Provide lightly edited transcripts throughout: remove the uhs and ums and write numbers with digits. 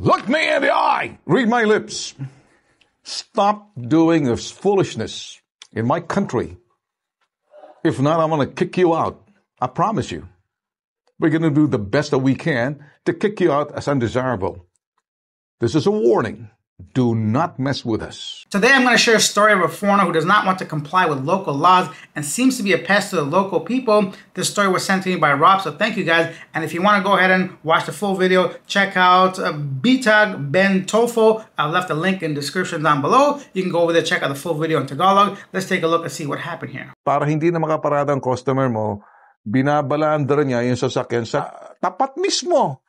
Look me in the eye. Read my lips. Stop doing this foolishness in my country. If not, I'm going to kick you out. I promise you. We're going to do the best that we can to kick you out as undesirable. This is a warning. Do not mess with us. Today I'm going to share a story of a foreigner who does not want to comply with local laws and seems to be a pest to the local people. This story was sent to me by Rob, so thank you guys. And if you want to go ahead and watch the full video, check out Bitag Ben Tofo. I've left a link in the description down below. You can go over there, check out the full video in Tagalog. Let's take a look and see what happened here. Para hindi na makaparada ang customer mo, binabalandra niya yung sasakyan sa tapat mismo.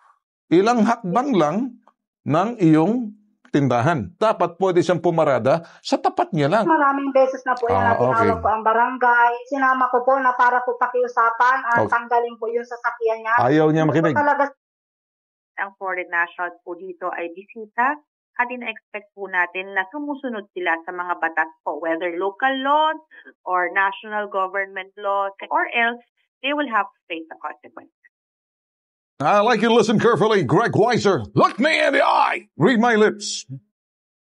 Ilang hakbang lang ng iyong tindahan. Dapat pwede siyang pumarada sa tapat niya lang. Maraming beses na po yan na tinawag ko ang barangay. Sinama ko po na para po pakiusapan at tanggalin po yung sasakyan niya. Ayaw niya makinig. Ang foreign nationals po dito ay bisita at ina-expect po natin na sumusunod sila sa mga batas po, whether local laws or national government laws, or else they will have to face the consequences. I'd like you to listen carefully, Greg Weiser. Look me in the eye. Read my lips.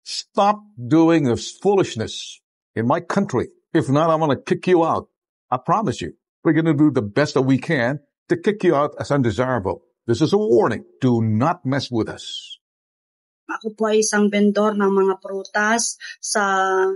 Stop doing this foolishness in my country. If not, I'm going to kick you out. I promise you. We're going to do the best that we can to kick you out as undesirable. This is a warning. Do not mess with us. Ako po ay isang vendor ng mga prutas sa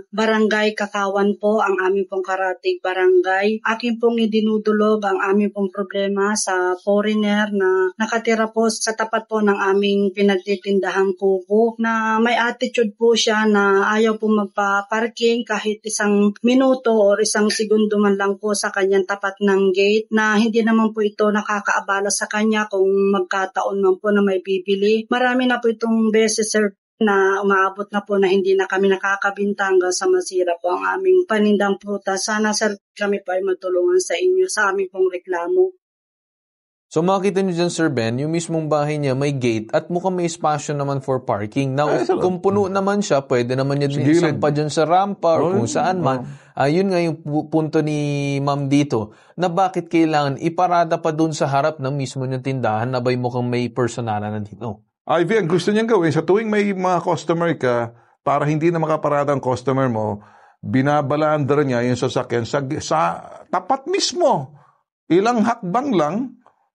Barangay Kakawan po, ang aming pong karatig barangay. Akin pong idinudulog ang aming pong problema sa foreigner na nakatira po sa tapat po ng aming pinagtitindahang kubo, na may attitude po siya na ayaw po magpa-parking kahit isang minuto o isang segundo man lang po sa kanyang tapat ng gate, na hindi naman po ito nakakaabala sa kanya kung magkataon man po na may bibili. Marami na po itong beses, sir, na umaabot na po na hindi na kami nakakabinta hanggang sa masira po ang aming panindang prutas. Sana, sir, kami po ay matulungan sa inyo sa aming pong reklamo. So makita niyo dyan, Sir Ben, yung mismong bahay niya may gate at mukhang may espasyo naman for parking. Now, kung puno naman siya, pwede naman niya din isampa dyan sa rampa or kung saan man. Yun nga yung punto ni Ma'am dito, na bakit kailangan iparada pa dun sa harap ng mismo niyang tindahan na ba'y mukhang may personalan na dito. Ivy, ang gusto niyang gawin, sa tuwing may mga customer ka, para hindi na makaparada ang customer mo, binabalandra niya yung sasakyan sa tapat mismo. Ilang hakbang lang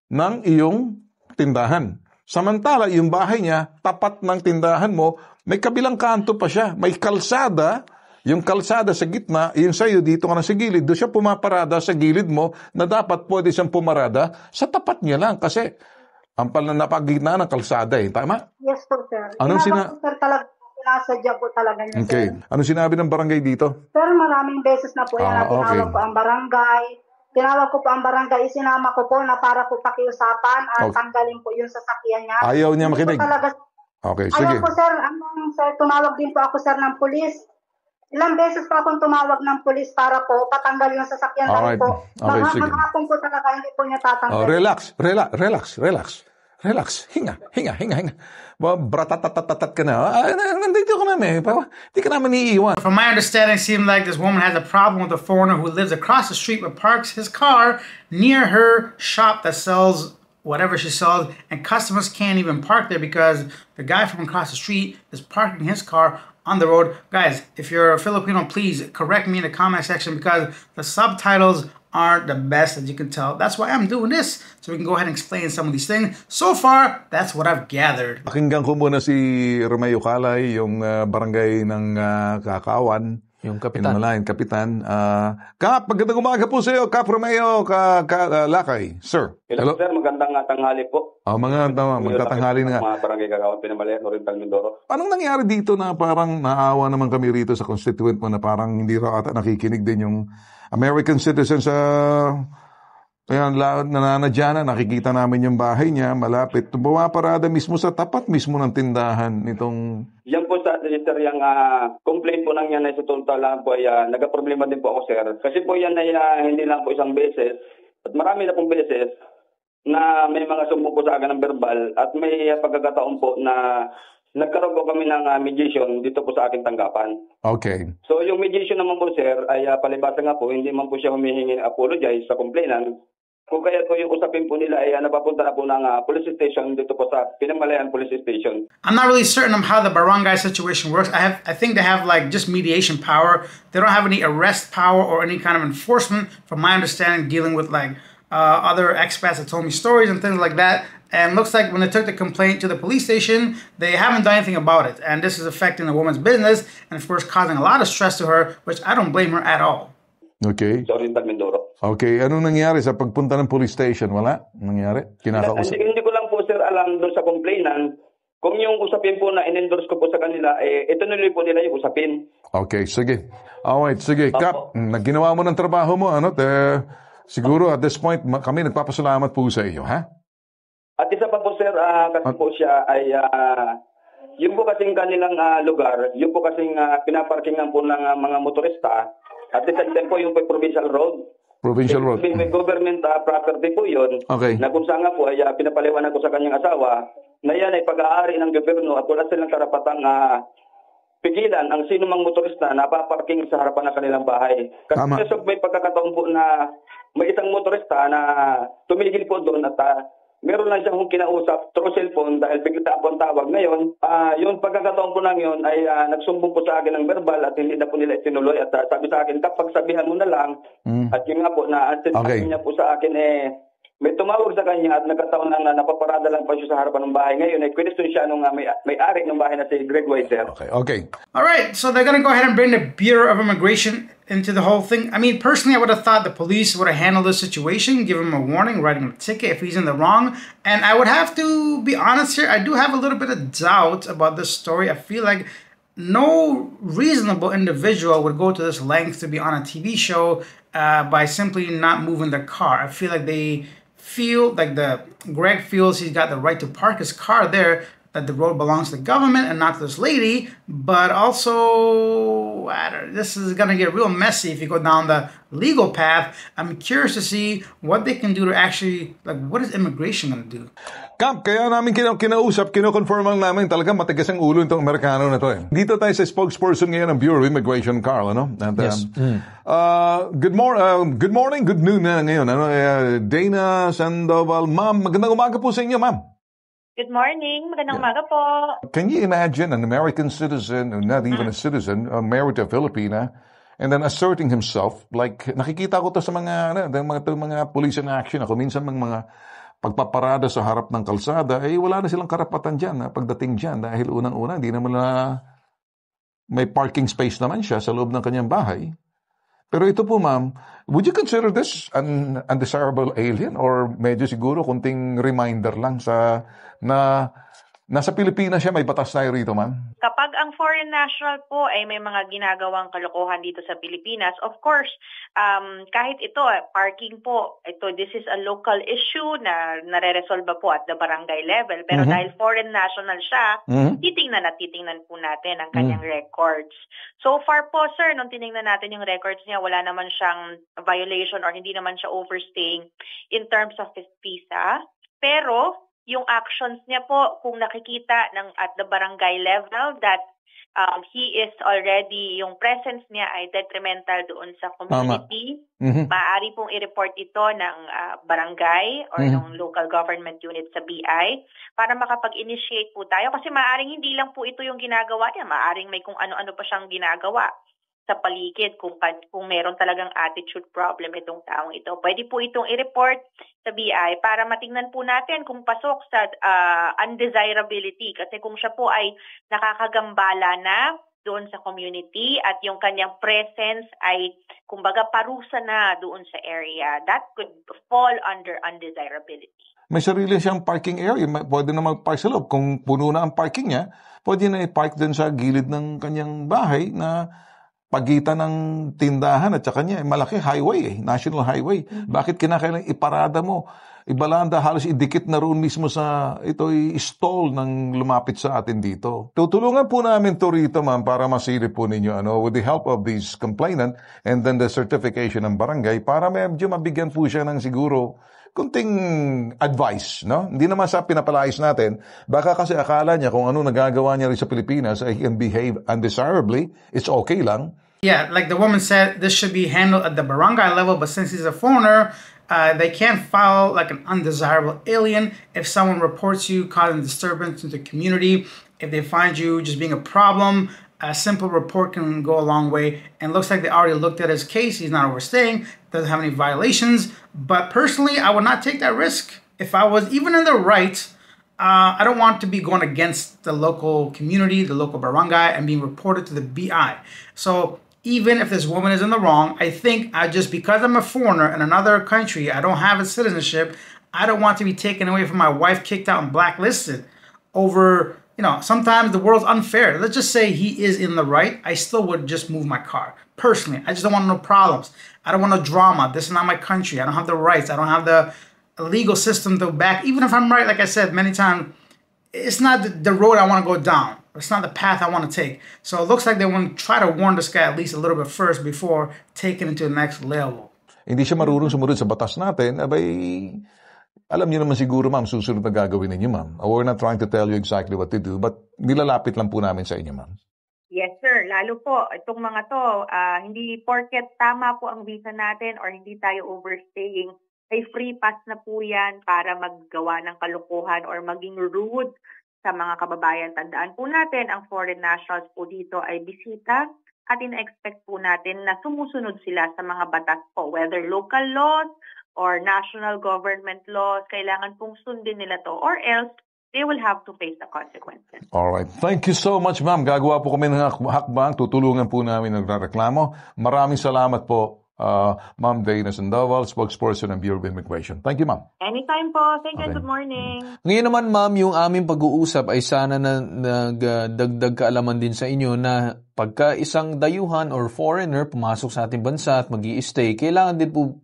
ng iyong tindahan. Samantala, yung bahay niya, tapat ng tindahan mo, may kabilang kanto pa siya. May kalsada, yung kalsada sa gitna, yung sa'yo dito ka na sa gilid, doon siya pumaparada sa gilid mo na dapat pwede siyang pumarada sa tapat niya lang. Kasi ang napagitna ng kalsada tama? Yes po, sir. Anong sir, talaga, sinasadya po talaga niya, okay. Sir. Anong sinabi ng barangay dito? Sir, maraming beses na po yan na tinawag ko ang barangay. Tinawag ko po ang barangay, isinama ko po na para po pakiusapan at tanggalin po yung sasakyan niya. Ayaw niya makinig. Okay, sige. Ayaw po, sir. Sir, tumawag din po ako, sir, ng pulis. Ilang beses pa akong tumawag ng pulis para po patanggal yung sasakyan lang po. Okay, sige. Maghapon po talaga, hindi po niya tatanggal. Relax. Hinga. Bratatatat ka na. Nandito ka namin. Hindi ka naman iiwan. From my understanding, it seemed like this woman has a problem with a foreigner who lives across the street but parks his car near her shop that sells whatever she sells, and customers can't even park there because the guy from across the street is parking his car on the road. Guys, if you're a Filipino, please correct me in the comment section because the subtitles aren't the best, as you can tell. That's why I'm doing this, so we can go ahead and explain some of these things. So far, that's what I've gathered. Pakinggan ko muna si Romeo Calay, yung barangay ng Kakawan. Yung kapitan. Kapitan. Kap, magandang umaga po sa iyo, Kap Romeo Lakay. Sir. Hello, sir. Magandang tanghali po. Magtatanghali na nga. Mga barangay Kakawan, Pinamalayan, Oriental Mindoro. Anong nangyari dito na parang naawa naman kami rito sa constituent mo na parang hindi raw ata nakikinig din yung American citizens Ayan, nananadya na, nakikita namin yung bahay niya, malapit. Bumaparada mismo sa tapat mismo ng tindahan nitong... Yan po sa sir, yung complaint po nang yan ay sa total lang po ay nagka-problema din po ako, sir. Kasi po yan ay hindi lang po isang beses, at marami na pong beses na may mga sumuko sa akin ng verbal at may pagkakataon po na nagkaroon po kami ng mediation dito po sa aking tanggapan. Okay. So yung mediation naman po, sir, ay palibasa nga po, hindi man po siya humihingi apologize sa complainant. Kung kaya po yung usapin po nila ay napapunta na po ng police station dito po sa Pinamalayan Police Station. I'm not really certain of how the barangay situation works. I think they have like just mediation power. They don't have any arrest power or any kind of enforcement, from my understanding, dealing with like other expats that told me stories and things like that. And looks like when they took the complaint to the police station, they haven't done anything about it. And this is affecting the woman's business and, of course, causing a lot of stress to her, which I don't blame her at all. Okay. Sorry, Mindoro. Okay. Anong nangyari sa pagpunta ng police station? Wala? Nangyari? Kinakausap? Hindi ko lang po, sir, alam doon sa complainant. Kung yung usapin po na in-endorse ko po sa kanila, ito nuloy po nila yung usapin. Okay, sige. Alright, sige. Kap, nagginawa mo ng trabaho mo, siguro at this point, kami nagpapasalamat po sa iyo, ha? At isa pa po, sir, kasi po siya ay, yun po kasing kanilang lugar, yun po kasing pinaparkingan po ng mga motorista, at the same time po yung provincial road. Provincial road. May government property po yun, okay, na kung saan nga po ay pinapaliwanag ko sa kanyang asawa, na yan ay pag-aari ng gobyerno at wala silang karapatang pigilan ang sino mang motorista na paparking sa harapan ng kanilang bahay. Kasi may pagkakataon po na may isang motorista na tumigil po doon at meron lang siyang kinausap through cellphone dahil bigla po ang tawag. Ngayon, yung pagkakataon po lang yun ay nagsumbong po sa akin ng verbal at hindi na po nila itinuloy. At sabi sa akin, kapag sabihan mo na lang, at yun nga po, na sabi niya po sa akin, may tumawag sa kanya at nagkataon na napaparada lang pa siya sa harapan ng bahay. Ngayon, question siya nung may-ari ng bahay na si Greg Weiser. Okay. All right, so they're going to go ahead and bring the Bureau of Immigration into the whole thing. I mean, personally, I would have thought the police would have handled the situation, give him a warning, write him a ticket if he's in the wrong. And I would have to be honest here, I do have a little bit of doubt about this story. I feel like no reasonable individual would go to this length to be on a TV show by simply not moving their car. I feel like Greg feels he's got the right to park his car there, that the road belongs to the government and not to this lady, but also this is going to get real messy if you go down the legal path. I'm curious to see what they can do to actually, what is immigration going to do? Kap, kaya namin kinausap, kinoconfirm lang namin talagang matigas ang ulo itong Amerikano na to. Dito tayo sa spokesperson ngayon ng Bureau of Immigration, Carl, And, yes. Good morning, good noon na ngayon. Dana Sandoval, ma'am, magandang umaga po sa inyo, ma'am. Good morning. Magandang umaga po. Can you imagine an American citizen, or not even a citizen, married to a Filipina, and then asserting himself, like, nakikita ko to sa mga police in action, ako minsan mga pagpaparada sa harap ng kalsada, wala na silang karapatan dyan, pagdating dyan, dahil unang-una, hindi naman may parking space naman siya sa loob ng kanyang bahay. Pero ito po, ma'am, would you consider this an undesirable alien or medyo siguro kunting reminder lang na nasa Pilipinas siya, may batas tayo rito, ma'am? Kapag ang foreign national po ay may mga ginagawang kalokohan dito sa Pilipinas, of course, kahit ito, parking po, this is a local issue na nare-resolve po at the barangay level. Pero dahil foreign national siya, titingnan po natin ang kanyang records. So far po, sir, nung tinignan natin yung records niya, wala naman siyang violation or hindi naman siya overstaying in terms of his visa. Pero yung actions niya po, kung nakikita at the barangay level that he is already, yung presence niya ay detrimental doon sa community, maaari pong i-report ito ng barangay or ng local government unit sa BI para makapag-initiate po tayo. Kasi maaaring hindi lang po ito yung ginagawa niya, maaaring may kung ano-ano pa siyang ginagawa sa paligid kung meron talagang attitude problem itong taong ito. Pwede po itong i-report sa BI para matingnan po natin kung pasok sa undesirability. Kasi kung siya po ay nakakagambala na doon sa community at yung kanyang presence ay kumbaga parusa na doon sa area, that could fall under undesirability. May sarili siyang parking area. Pwede na mag-park sa loob. Kung puno na ang parking niya, pwede na i-park din sa gilid ng kanyang bahay na pagitan ng tindahan at saka niya, malaki highway, national highway. Bakit kinakailangan iparada mo? Ibalanda, halos idikit na roon mismo sa ito'y stall ng lumapit sa atin dito. Tutulungan po namin to rito, ma'am, para masilip po ninyo, with the help of these complainant and then the certification ng barangay para medyo mabigyan po siya ng siguro kunting advice, no? Hindi naman sa pinapalayas natin. Baka kasi akala niya kung ano nagagawa niya rin sa Pilipinas ay he can behave undesirably. It's okay lang. Yeah, like the woman said, this should be handled at the barangay level, but since he's a foreigner, They can file like an undesirable alien if someone reports you causing disturbance in the community. If they find you just being a problem, a simple report can go a long way. And looks like they already looked at his case. He's not overstaying, doesn't have any violations. But personally, I would not take that risk. If I was even in the right, I don't want to be going against the local community, the local barangay, and being reported to the BI. So even if this woman is in the wrong, I think because I'm a foreigner in another country, I don't have a citizenship, I don't want to be taken away from my wife, kicked out and blacklisted over, sometimes the world's unfair. Let's just say he is in the right. I still would just move my car. Personally, I just don't want no problems. I don't want no drama. This is not my country. I don't have the rights. I don't have the legal system to back. Even if I'm right, like I said many times, it's not the road I want to go down. It's not the path I want to take. So it looks like they want to try to warn this guy at least a little bit first before taking it to the next level. Hindi siya marunong sumunod sa batas natin, alam niyo naman siguro, ma'am, susunod na gagawin ninyo, ma'am. We're not trying to tell you exactly what to do, but nilalapit lang po namin sa inyo, ma'am. Yes, sir. Lalo po, itong mga to, hindi porket tama po ang visa natin or hindi tayo overstaying, ay free pass na po yan para maggawa ng kalukuhan or maging rude sa mga kababayan. Tandaan po natin, ang foreign nationals po dito ay bisita at ina-expect po natin na sumusunod sila sa mga batas po, whether local laws or national government laws, kailangan pong sundin nila to or else they will have to face the consequences. Alright. Thank you so much, ma'am. Gagawa po kami ng hakbang. Tutulungan po namin nagreklamo. Maraming salamat po, Ma'am Dana Sandoval, spokesperson ng Bureau of Immigration. Thank you, ma'am. Anytime po. Thank you. Good morning. Ngayon naman, ma'am, yung aming pag-uusap ay sana na nagdagdag kaalaman din sa inyo na pagka isang dayuhan or foreigner pumasok sa ating bansa at mag-i-stay, kailangan din po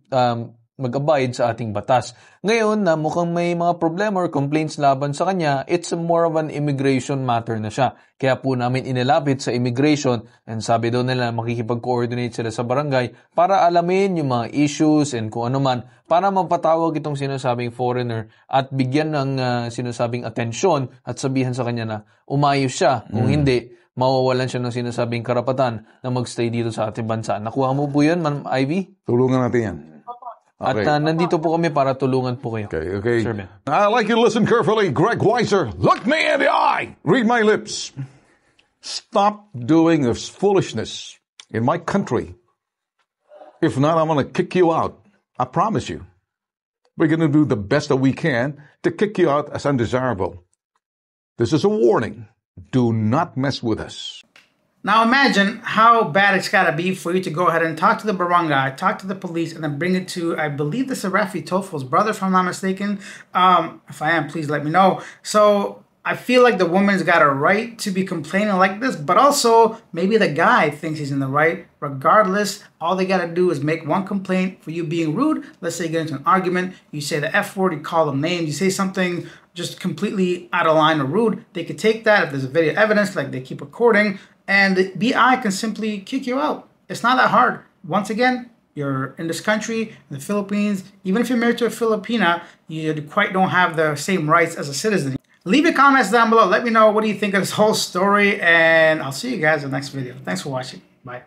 mag-abide sa ating batas. Ngayon na mukhang may mga problema or complaints laban sa kanya, it's more of an immigration matter na siya. Kaya po namin inilapit sa immigration and sabi daw nila makikipag-coordinate sila sa barangay para alamin yung mga issues and kung ano man para mapatawag itong sinasabing foreigner at bigyan ng sinasabing atensyon at sabihan sa kanya na umayos siya. Kung hindi, mawawalan siya ng sinasabing karapatan na magstay dito sa ating bansa. Nakuha mo po yun, Ma'am Ivy? Tulungan natin yan. Okay. At nandito po kami para tulungan po kayo. Okay. Sir Ben. I'd like you to listen carefully. Greg Weiser, look me in the eye. Read my lips. Stop doing this foolishness in my country. If not, I'm going to kick you out. I promise you. We're going to do the best that we can to kick you out as undesirable. This is a warning. Do not mess with us. Now imagine how bad it's got to be for you to go ahead and talk to the barangay, talk to the police, and then bring it to, I believe this is Rafi Tofo's brother, if I'm not mistaken. If I am, please let me know. So I feel like the woman's got a right to be complaining like this, but also maybe the guy thinks he's in the right. Regardless, all they got to do is make one complaint for you being rude. Let's say you get into an argument, you say the F word, you call them names, you say something just completely out of line or rude. They could take that if there's a video evidence, like they keep recording, and the BI can simply kick you out. It's not that hard. Once again, you're in this country, in the Philippines. Even if you're married to a Filipina, you quite don't have the same rights as a citizen. Leave your comments down below. Let me know what do you think of this whole story, and I'll see you guys in the next video. Thanks for watching. Bye.